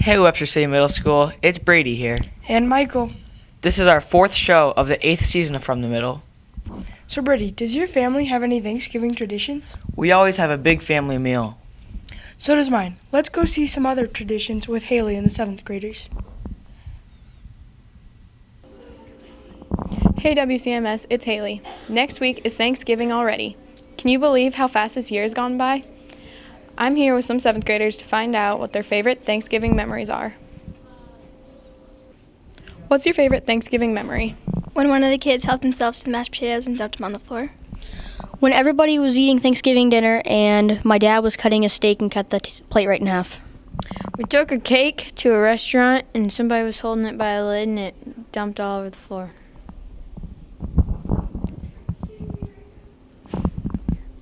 Hey, Webster City Middle School, it's Brady here. And Michael. This is our 4th show of the 8th season of From the Middle. So Brady, does your family have any Thanksgiving traditions? We always have a big family meal. So does mine. Let's go see some other traditions with Haley and the 7th graders. Hey WCMS, it's Haley. Next week is Thanksgiving already. Can you believe how fast this year has gone by? I'm here with some 7th graders to find out what their favorite Thanksgiving memories are. What's your favorite Thanksgiving memory? When one of the kids helped themselves to mashed potatoes and dumped them on the floor. When everybody was eating Thanksgiving dinner and my dad was cutting a steak and cut the plate right in half. We took a cake to a restaurant and somebody was holding it by a lid and it dumped all over the floor.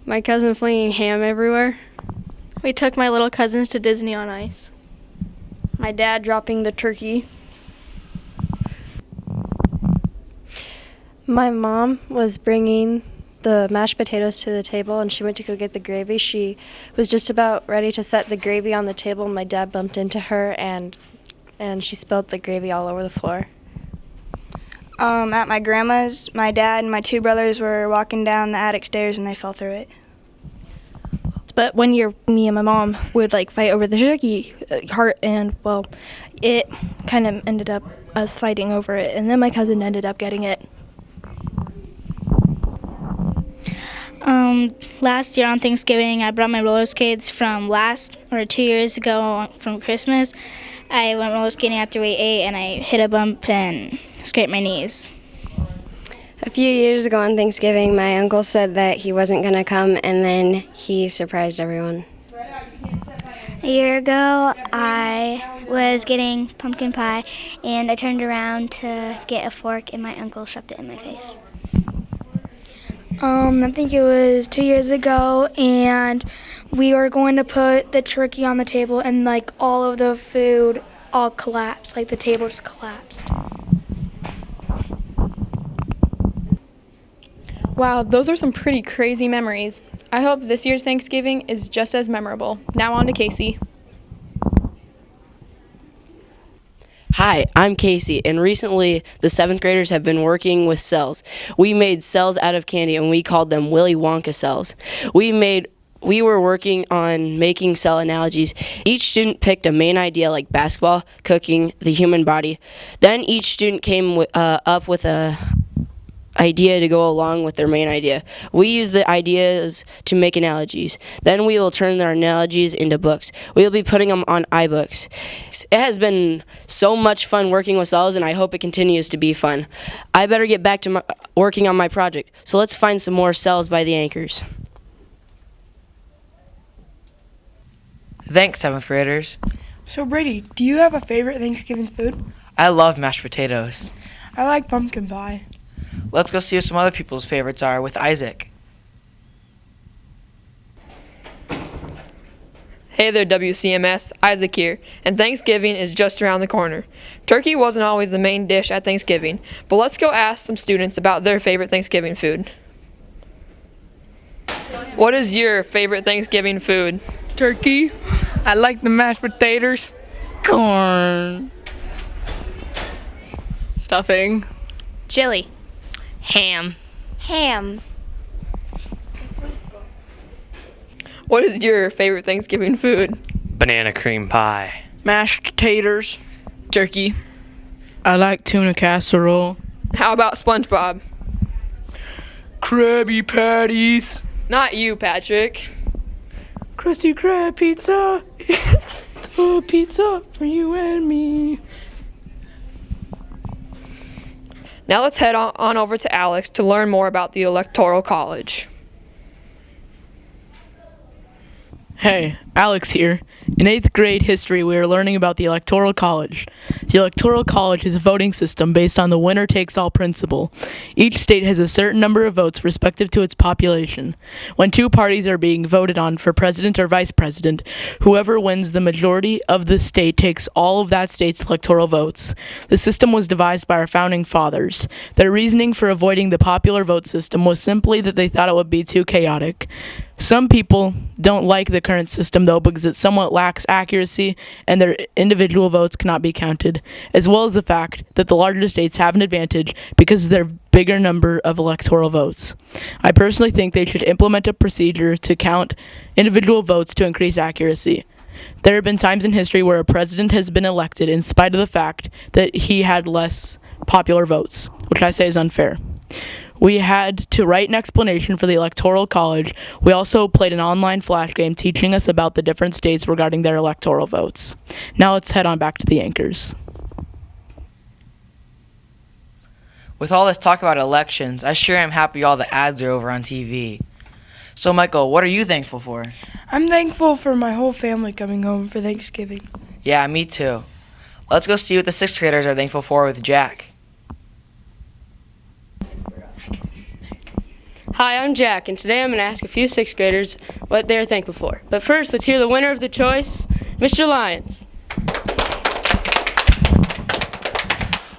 My cousin flinging ham everywhere. We took my little cousins to Disney on Ice. My dad dropping the turkey. My mom was bringing the mashed potatoes to the table and she went to go get the gravy. She was just about ready to set the gravy on the table and my dad bumped into her and she spilled the gravy all over the floor. At my grandma's, my dad and my 2 brothers were walking down the attic stairs and they fell through it. But one year, me and my mom would fight over the turkey heart, and it kind of ended up us fighting over it, and then my cousin ended up getting it. Last year on Thanksgiving, I brought my roller skates from 2 years ago from Christmas. I went roller skating after we ate, and I hit a bump and scraped my knees. A few years ago on Thanksgiving, my uncle said that he wasn't going to come, and then he surprised everyone. A year ago, I was getting pumpkin pie, and I turned around to get a fork, and my uncle shoved it in my face. I think it was 2 years ago, and we were going to put the turkey on the table, and all of the food all collapsed, the table just collapsed. Wow, those are some pretty crazy memories. I hope this year's Thanksgiving is just as memorable. Now on to Casey. Hi, I'm Casey, and recently the 7th graders have been working with cells. We made cells out of candy, and we called them Willy Wonka cells. We were working on making cell analogies. Each student picked a main idea like basketball, cooking, the human body. Then each student came up with a idea to go along with their main idea. We use the ideas to make analogies. Then we will turn their analogies into books. We will be putting them on iBooks. It has been so much fun working with cells, and I hope it continues to be fun. I better get back to working on my project, so let's find some more cells by the anchors. Thanks, 7th graders. So Brady, do you have a favorite Thanksgiving food? I love mashed potatoes. I like pumpkin pie. Let's go see what some other people's favorites are with Isaac. Hey there WCMS, Isaac here, and Thanksgiving is just around the corner. Turkey wasn't always the main dish at Thanksgiving, but let's go ask some students about their favorite Thanksgiving food. What is your favorite Thanksgiving food? Turkey. I like the mashed potatoes. Corn. Stuffing. Chili. Ham. Ham. What is your favorite Thanksgiving food? Banana cream pie. Mashed taters. Turkey. I like tuna casserole. How about SpongeBob? Krabby Patties. Not you, Patrick. Krusty Krab pizza is the pizza for you and me. Now let's head on over to Alex to learn more about the Electoral College. Hey, Alex here. In 8th grade history, we are learning about the Electoral College. The Electoral College is a voting system based on the winner-takes-all principle. Each state has a certain number of votes respective to its population. When 2 parties are being voted on for president or vice president, whoever wins the majority of the state takes all of that state's electoral votes. The system was devised by our founding fathers. Their reasoning for avoiding the popular vote system was simply that they thought it would be too chaotic. Some people don't like the current system, though, because it somewhat lacks accuracy and their individual votes cannot be counted, as well as the fact that the larger states have an advantage because of their bigger number of electoral votes. I personally think they should implement a procedure to count individual votes to increase accuracy. There have been times in history where a president has been elected in spite of the fact that he had less popular votes, which I say is unfair. We had to write an explanation for the Electoral College. We also played an online flash game teaching us about the different states regarding their electoral votes. Now let's head on back to the anchors. With all this talk about elections, I sure am happy all the ads are over on TV. So, Michael, what are you thankful for? I'm thankful for my whole family coming home for Thanksgiving. Yeah, me too. Let's go see what the 6th graders are thankful for with Jack. Hi, I'm Jack, and today I'm going to ask a few 6th graders what they're thankful for. But first, let's hear the winner of the choice, Mr. Lyons.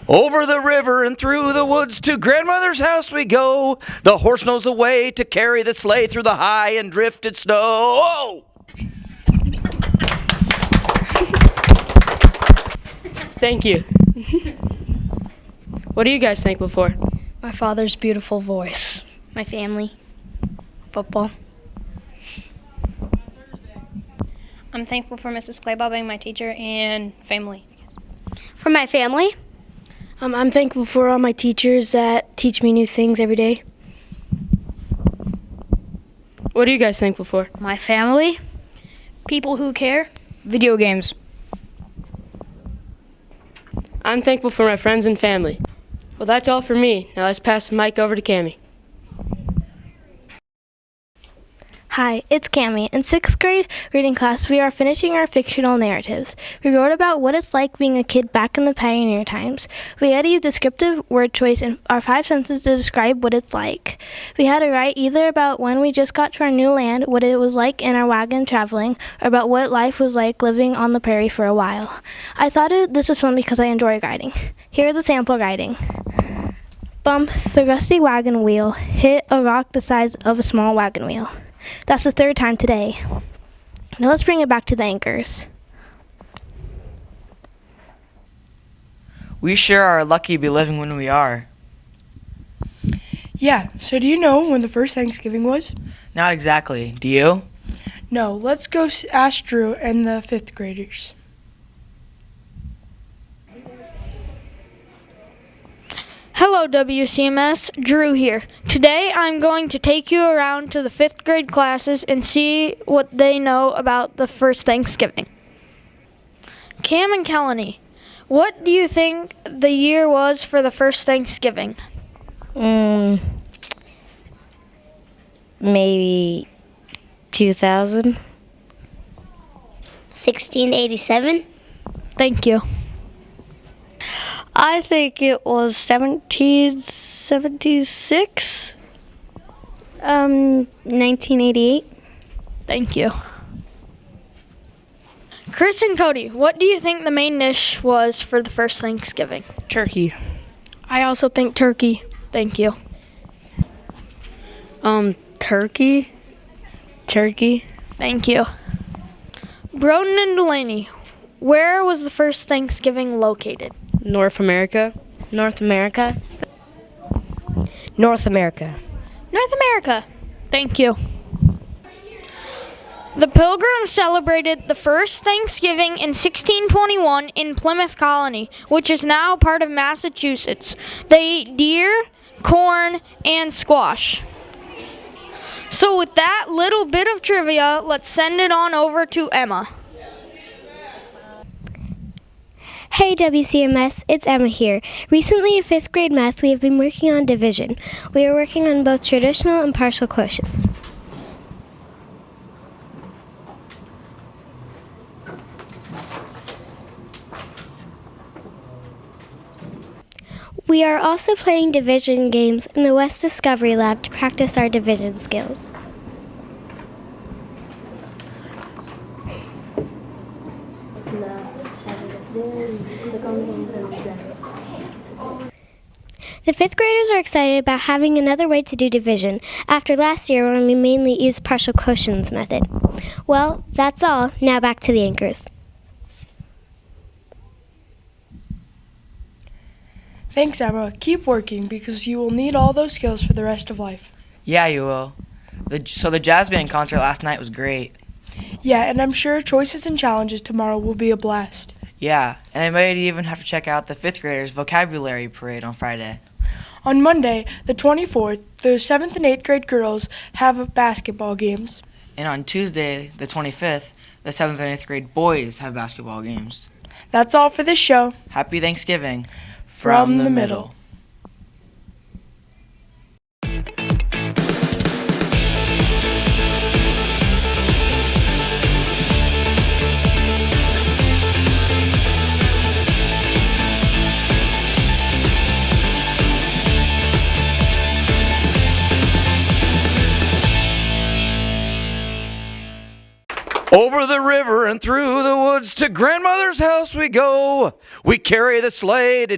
Over the river and through the woods to grandmother's house we go. The horse knows the way to carry the sleigh through the high and drifted snow. Oh! Thank you. What are you guys thankful for? My father's beautiful voice. My family. Football. I'm thankful for Mrs. Claybaugh being my teacher and family. For my family. I'm thankful for all my teachers that teach me new things every day. What are you guys thankful for? My family. People who care. Video games. I'm thankful for my friends and family. Well, that's all for me. Now let's pass the mic over to Cammie. Hi, it's Cammie. In 6th grade reading class, we are finishing our fictional narratives. We wrote about what it's like being a kid back in the pioneer times. We had to use descriptive word choice in our 5 sentences to describe what it's like. We had to write either about when we just got to our new land, what it was like in our wagon traveling, or about what life was like living on the prairie for a while. I thought this was fun because I enjoy writing. Here is a sample writing. Bump, the rusty wagon wheel hit a rock the size of a small wagon wheel. That's the 3rd time today. Now let's bring it back to the anchors. We sure are lucky to be living when we are. Yeah, so do you know when the first Thanksgiving was? Not exactly. Do you? No, let's go ask Drew and the 5th graders. Hello, WCMS. Drew here. Today I'm going to take you around to the 5th grade classes and see what they know about the first Thanksgiving. Cam and Kelly, what do you think the year was for the first Thanksgiving? Maybe 2000. 1687. Thank you. I think it was 1776. 1988. Thank you. Chris and Cody, what do you think the main dish was for the first Thanksgiving? Turkey. I also think turkey. Thank you. Turkey. Thank you. Broden and Delaney, where was the first Thanksgiving located? North America. North America. North America. North America. Thank you. The Pilgrims celebrated the first Thanksgiving in 1621 in Plymouth Colony, which is now part of Massachusetts. They ate deer, corn, and squash. So with that little bit of trivia, let's send it on over to Emma. Hey WCMS, it's Emma here. Recently in 5th grade math, we have been working on division. We are working on both traditional and partial quotients. We are also playing division games in the West Discovery Lab to practice our division skills. The fifth graders are excited about having another way to do division after last year when we mainly used partial quotients method. Well, that's all. Now back to the anchors. Thanks, Emma. Keep working because you will need all those skills for the rest of life. Yeah, you will. So the jazz band concert last night was great. Yeah, and I'm sure choices and challenges tomorrow will be a blast. Yeah, and I might even have to check out the 5th graders' vocabulary parade on Friday. On Monday, the 24th, the 7th and 8th grade girls have basketball games. And on Tuesday, the 25th, the 7th and 8th grade boys have basketball games. That's all for this show. Happy Thanksgiving From the middle. Over the river and through the woods to grandmother's house we go. We carry the sleigh to